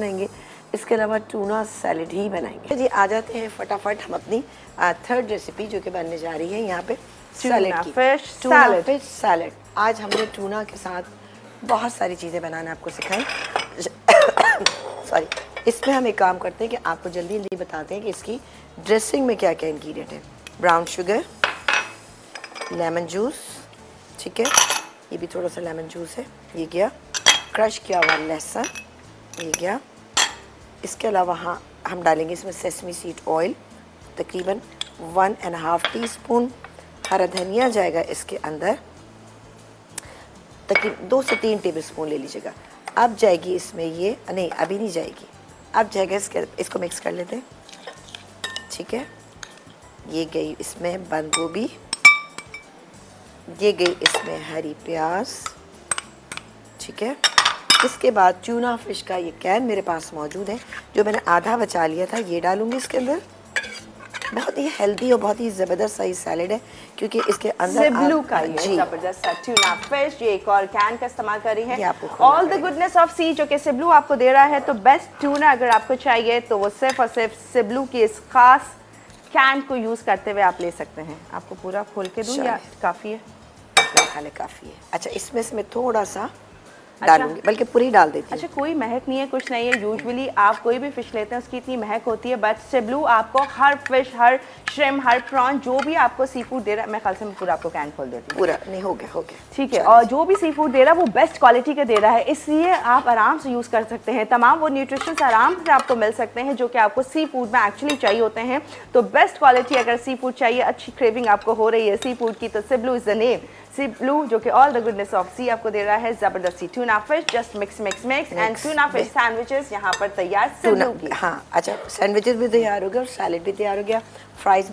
बनाएंगे। इसके अलावा टूना सैलेड ही बनाएंगे। जी आ जाते हैं फटाफट हम अपनी थर्ड रेसिपी जो कि बनने जा रही है यहाँ पे सैलेड की। Tuna fish salad. आज हमने टूना के साथ बहुत सारी चीज़ें बनाना आपको सिखाई। सॉरी, इसमें हम एक काम करते हैं कि आपको जल्दी जल्दी बताते हैं कि इसकी ड्रेसिंग में क्या क्या इंग्रेडिएंट है। ब्राउन शुगर, लेमन जूस, ठीक है, ये भी थोड़ा सा लेमन जूस है, ये गया। क्रश किया हुआ लहसुन, ये गया। इसके अलावा हाँ हम डालेंगे इसमें सेसमी सीड ऑयल, तकरीबन 1.5 टीस्पून। हरा धनिया जाएगा इसके अंदर, तकरीबन 2 से 3 टेबलस्पून ले लीजिएगा। अब जाएगी इसमें ये, नहीं अभी नहीं जाएगी, अब जाएगा इसको मिक्स कर लेते हैं, ठीक है। ये गई इसमें बंद गोभी, ये गई इसमें हरी प्याज, ठीक है। इसके बाद ट्यूना फिश का ये कैन मेरे पास मौजूद है जो मैंने आधा बचा लिया था, ये डालूंगी इसके अंदर। बहुत ही हेल्दी और बहुत ही ज़बरदस्त सा सैलेड है क्योंकि इसके अंदर सिब्लू का ये जबरदस्त ट्यूना फिश, ये एक और कैन का इस्तेमाल कर रही है। ऑल द गुडनेस ऑफ सी जो कि सिब्लू आपको दे रहा है। तो बेस्ट ट्यूना अगर आपको चाहिए तो वो सिर्फ और सिर्फ सिब्लू की इस खास कैन को यूज़ करते हुए आप ले सकते हैं। आपको पूरा खोल के दूँ या काफ़ी है? मेरे ख्याल है काफ़ी है। अच्छा, इसमें थोड़ा सा डालूंगी, बल्कि पूरी डाल देती हूँ। अच्छा, कोई महक नहीं है, कुछ नहीं है। यूजुअली आप कोई भी फिश लेते हैं उसकी इतनी महक होती है, बट सिब्लू आपको हर फिश, हर श्रिम्प, हर प्रॉन जो भी आपको सी फूड दे रहा है, मैं ख्याल से मैं पूरा आपको कैन खोल देती हूँ। पूरा नहीं हो गया ठीक है। और जो भी सी फूड दे रहा है वो बेस्ट क्वालिटी का दे रहा है, इसलिए आप आराम से यूज़ कर सकते हैं। तमाम वो न्यूट्रिशंस आराम से आपको मिल सकते हैं जो कि आपको सी फूड में एक्चुअली चाहिए होते हैं। तो बेस्ट क्वालिटी अगर सी फूड चाहिए, अच्छी क्रेविंग आपको हो रही है सी फूड की, तो सिब्लू इज़ द नेम। सिब्लू जो कि ऑल द गुडनेस ऑफ सी आपको दे रहा है ज़बरदस्ती tuna fish, just mix and tuna fish sandwiches यहाँ पर तैयार सिब्लू की। हाँ अच्छा, सैंडविचेस भी तैयार हो गया और सैलेड भी तैयार हो गया, फ्राइज